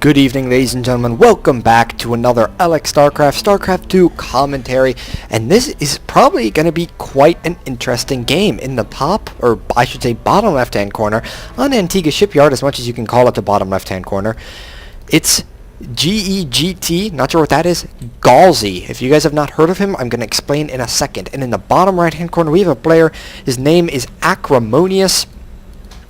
Good evening, ladies and gentlemen. Welcome back to another LX StarCraft 2 commentary. And this is probably going to be quite an interesting game. In the top, or I should say bottom left-hand corner, on Antiga Shipyard, as much as you can call it the bottom left-hand corner, it's GEGT, not sure what that is, Gauzli. If you guys have not heard of him, I'm going to explain in a second. And in the bottom right-hand corner, we have a player. His name is Acrimoneyius.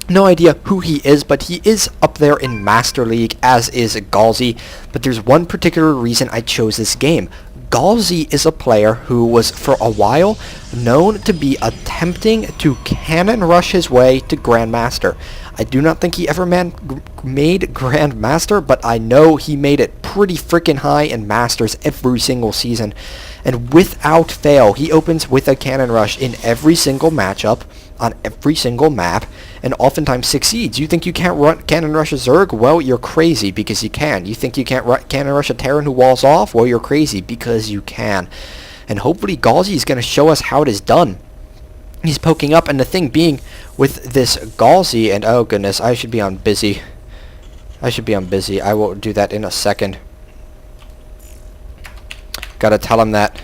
No idea who he is, but he is up there in Master League, as is Gauzli. But there's one particular reason I chose this game. Gauzli is a player who was, for a while, known to be attempting to cannon rush his way to Grandmaster. I do not think he ever made Grandmaster, but I know he made it pretty freaking high in Masters every single season. And without fail, he opens with a cannon rush in every single matchup, on every single map, and oftentimes succeeds. You think you can't cannon rush a Zerg? Well, you're crazy, because you can. You think you can't cannon rush a Terran who walls off? Well, you're crazy, because you can. And hopefully Gauzli is going to show us how it is done. He's poking up, and the thing being with this Gauzli, and oh goodness, I should be on busy. I will do that in a second. Gotta tell him that.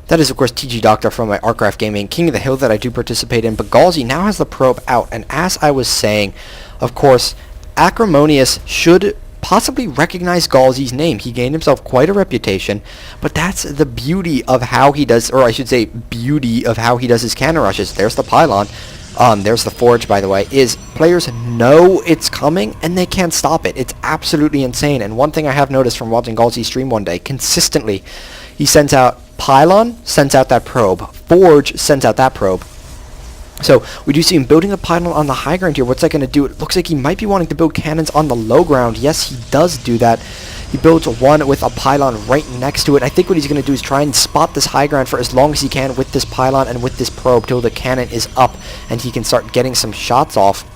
That is, of course, TG Doctor from my Artcraft Gaming, King of the Hill that I do participate in. But Gauzli now has the probe out, and as I was saying, of course, Acrimoneyius should possibly recognize Gauzli's name. He gained himself quite a reputation, but that's the beauty of how he does, or I should say, beauty of how he does his cannon rushes. There's the pylon. There's the forge, by the way, is players know it's coming and they can't stop it. It's absolutely insane. And one thing I have noticed from watching Gauzli stream one day, consistently, he sends out pylon, sends out that probe. Forge sends out that probe. So we do see him building a pylon on the high ground here. What's that going to do? It looks like he might be wanting to build cannons on the low ground. Yes, he does do that. He builds one with a pylon right next to it. I think what he's going to do is try and spot this high ground for as long as he can with this pylon and with this probe till the cannon is up and he can start getting some shots off.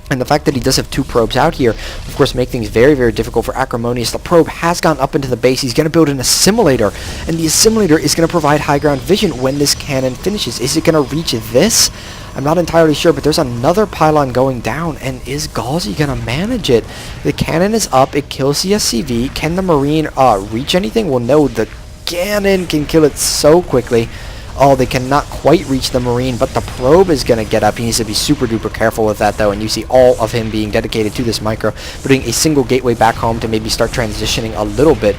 And the fact that he does have two probes out here, of course, make things very, very difficult for Acrimoneyius. The probe has gone up into the base. He's going to build an assimilator, and the assimilator is going to provide high ground vision when this cannon finishes. Is it going to reach this? I'm not entirely sure, but there's another pylon going down, and is Gauzli going to manage it? The cannon is up. It kills the SCV. Can the Marine reach anything? Well, no, the cannon can kill it so quickly. Oh, they cannot quite reach the Marine, but the probe is going to get up. He needs to be super duper careful with that, though, and you see all of him being dedicated to this micro, putting a single gateway back home to maybe start transitioning a little bit.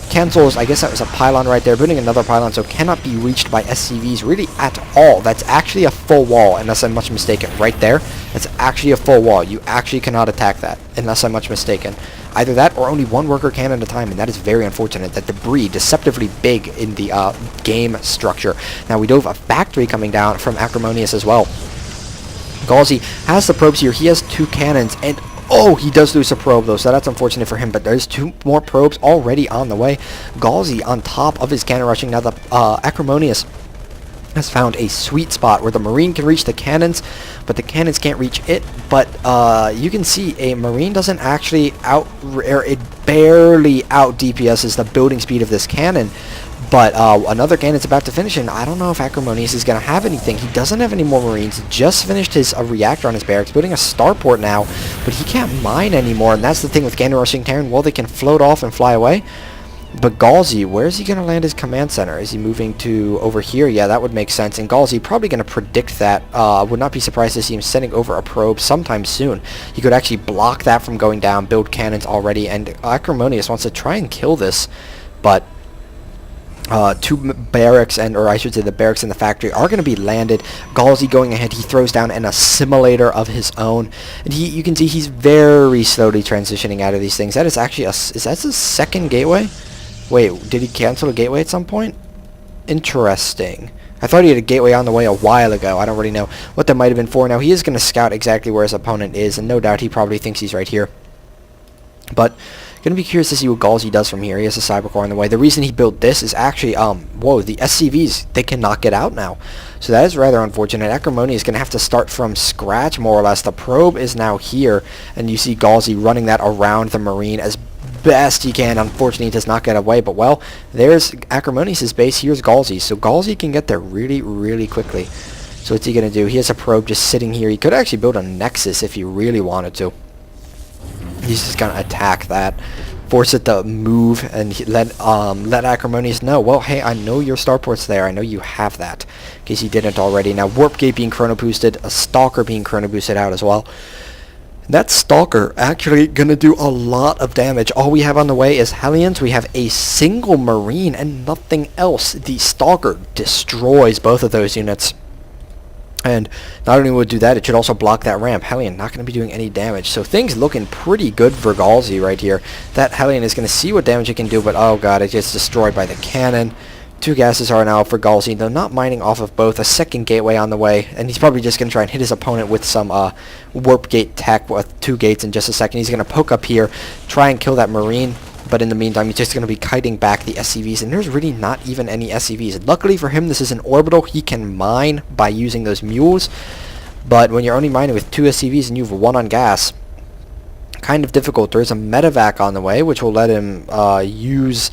Cancels, I guess that was a pylon right there, building another pylon, so cannot be reached by SCVs really at all. That's actually a full wall, unless I'm much mistaken. Right there, that's actually a full wall. You actually cannot attack that, unless I'm much mistaken. Either that or only one worker cannon at a time, and that is very unfortunate. That debris, deceptively big in the game structure. Now, we do have a factory coming down from Acrimoneyius as well. Gauzli has the probes here. He has two cannons, and oh, he does lose a probe, though, so that's unfortunate for him, but there's two more probes already on the way. Gauzli on top of his cannon rushing. Now, the Acrimoneyius has found a sweet spot where the Marine can reach the cannons, but the cannons can't reach it. But you can see a Marine doesn't actually it barely out DPSs the building speed of this cannon. But another cannon's about to finish, and I don't know if Acrimoneyius is going to have anything. He doesn't have any more Marines. Just finished his reactor on his barracks, building a starport now, but he can't mine anymore, and that's the thing with cannon rushing Terran. Well, they can float off and fly away. But Gauzli, where is he going to land his command center? Is he moving to over here? Yeah, that would make sense. And Gauzli probably going to predict that. Would not be surprised to see him sending over a probe sometime soon. He could actually block that from going down, build cannons already, and Acrimoneyius wants to try and kill this, but two barracks, or I should say the barracks and the factory, are going to be landed. Gauzli going ahead, he throws down an assimilator of his own, and you can see he's very slowly transitioning out of these things. That is actually is that his second gateway? Wait, did he cancel a gateway at some point? Interesting. I thought he had a gateway on the way a while ago. I don't really know what that might have been for. Now, he is going to scout exactly where his opponent is, and no doubt he probably thinks he's right here. But going to be curious to see what Gauzli does from here. He has a cybercore on the way. The reason he built this is actually, whoa, the SCVs, they cannot get out now. So that is rather unfortunate. Acrimoneyius is going to have to start from scratch, more or less. The probe is now here, and you see Gauzli running that around the Marine as best he can. Unfortunately, he does not get away, but well, there's Acrimoneyius' base. Here's Gauzli. So Gauzli can get there really, really quickly. So what's he going to do? He has a probe just sitting here. He could actually build a nexus if he really wanted to. He's just gonna attack that, force it to move, and let Acrimoneyius know, well, hey, I know your starport's there. I know you have that, in case you didn't already. Now, Warp Gate being chrono boosted, a Stalker being chrono boosted out as well. That Stalker actually gonna do a lot of damage. All we have on the way is Hellions. We have a single Marine and nothing else. The Stalker destroys both of those units. And not only would it do that, it should also block that ramp. Hellion not going to be doing any damage. So things looking pretty good for Gauzli right here. That Hellion is going to see what damage it can do, but oh god, it gets destroyed by the cannon. 2 gases are now for Gauzli, though not mining off of both. A second gateway on the way, and he's probably just going to try and hit his opponent with some warp gate tech with 2 gates in just a second. He's going to poke up here, try and kill that Marine. But in the meantime, he's just going to be kiting back the SCVs, and there's really not even any SCVs. Luckily for him, this is an orbital. He can mine by using those mules, but when you're only mining with 2 SCVs and you have 1 on gas, kind of difficult. There's a medevac on the way, which will let him use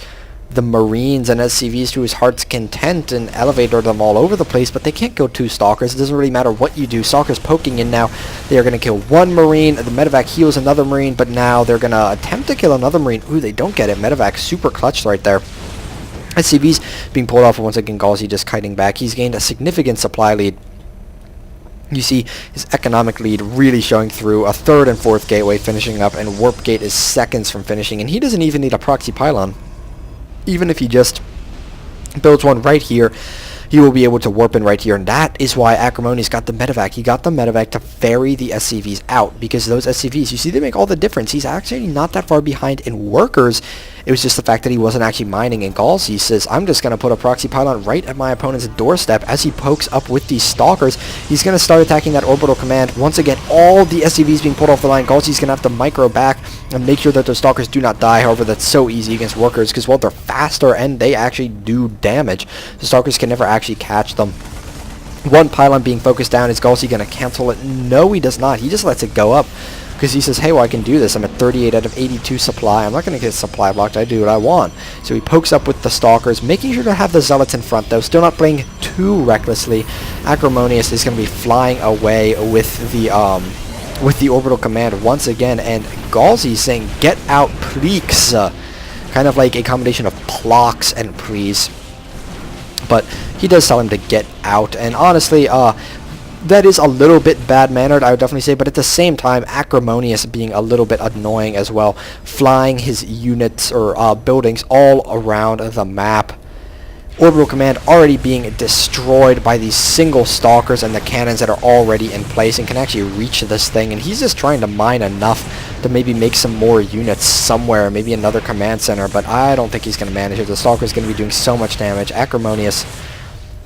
the Marines and SCVs to his heart's content and elevator them all over the place, but they can't go 2 Stalkers. It doesn't really matter what you do. Stalkers poking in now. They are going to kill 1 Marine. The medevac heals another Marine, but now they're going to attempt to kill another Marine. Ooh, they don't get it. Medevac super clutched right there. SCVs being pulled off, once again Gauzli just kiting back. He's gained a significant supply lead. You see his economic lead really showing through. A 3rd and 4th gateway finishing up, and Warp Gate is seconds from finishing, and he doesn't even need a proxy pylon. Even if he just builds one right here, he will be able to warp in right here, and that is why Acrimoneyius got the medevac. He got the medevac to ferry the SCVs out, because those SCVs, you see, they make all the difference. He's actually not that far behind in workers. It was just the fact that he wasn't actually mining, and Gauzli says, I'm just going to put a proxy pylon right at my opponent's doorstep. As he pokes up with these Stalkers, he's going to start attacking that orbital command. Once again, all the SCVs being pulled off the line. Gauzli's going to have to micro back and make sure that those Stalkers do not die. However, that's so easy against workers, because, well, they're faster and they actually do damage. The Stalkers can never actually catch them. 1 pylon being focused down. Is Gauzli going to cancel it? No, he does not. He just lets it go up, because he says, hey, well, I can do this. I'm at 38 out of 82 supply. I'm not going to get supply blocked. I do what I want. So he pokes up with the Stalkers, making sure to have the Zealots in front, though. Still not playing too recklessly. Acrimoneyius is going to be flying away with the orbital command once again, and Gauzli saying, get out, please. Kind of like a combination of plocks and please. But he does tell him to get out, and honestly, that is a little bit bad-mannered, I would definitely say, but at the same time, Acrimoneyius being a little bit annoying as well, flying his units or buildings all around the map. Orbital command already being destroyed by these single Stalkers and the cannons that are already in place and can actually reach this thing, and he's just trying to mine enough to maybe make some more units somewhere, maybe another command center, but I don't think he's going to manage it. The Stalker is going to be doing so much damage. Acrimoneyius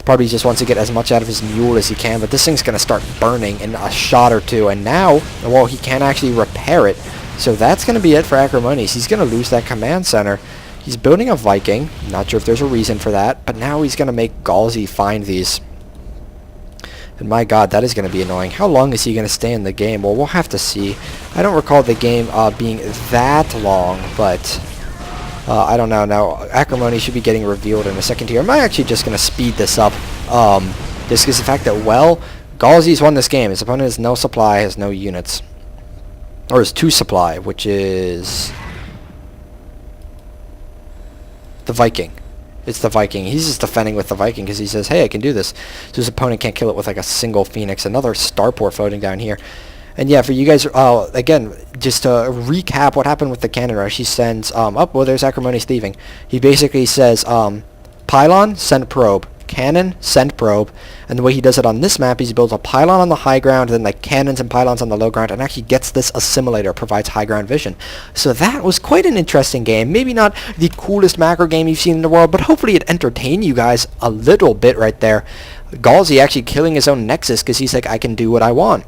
probably just wants to get as much out of his mule as he can, but this thing's going to start burning in a shot or 2, and now, well, he can't actually repair it, so that's going to be it for Acrimoneyius. He's going to lose that command center. He's building a Viking. Not sure if there's a reason for that, but now he's going to make Gauzli find these. And my god, that is going to be annoying. How long is he going to stay in the game? Well, we'll have to see. I don't recall the game being that long, but I don't know. Now, Acrimony should be getting revealed in a second here. Am I actually just going to speed this up? Just because the fact that, well, Gauzli's won this game. His opponent has no supply, has no units. Or has 2 supply, which is the Viking. It's the Viking. He's just defending with the Viking because he says, hey, I can do this. So his opponent can't kill it with like a single Phoenix. Another starport floating down here. And yeah, for you guys, again, just to recap what happened with the cannon rush, he sends, well, there's Acrimoneyius leaving. He basically says, pylon, send probe. Cannon, send probe. And the way he does it on this map is he builds a pylon on the high ground, then like cannons and pylons on the low ground, and actually gets this assimilator, provides high ground vision. So that was quite an interesting game. Maybe not the coolest macro game you've seen in the world, but hopefully it entertained you guys a little bit right there. Gauzli actually killing his own Nexus because he's like, I can do what I want.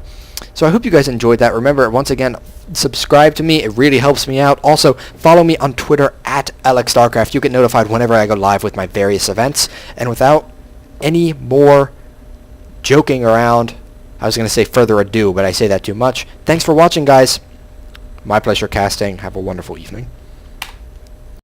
So I hope you guys enjoyed that. Remember, once again, subscribe to me. It really helps me out. Also, follow me on Twitter at AlexStarcraft. You get notified whenever I go live with my various events. And without any more joking around, I was going to say further ado, but I say that too much. Thanks for watching, guys. My pleasure casting. Have a wonderful evening.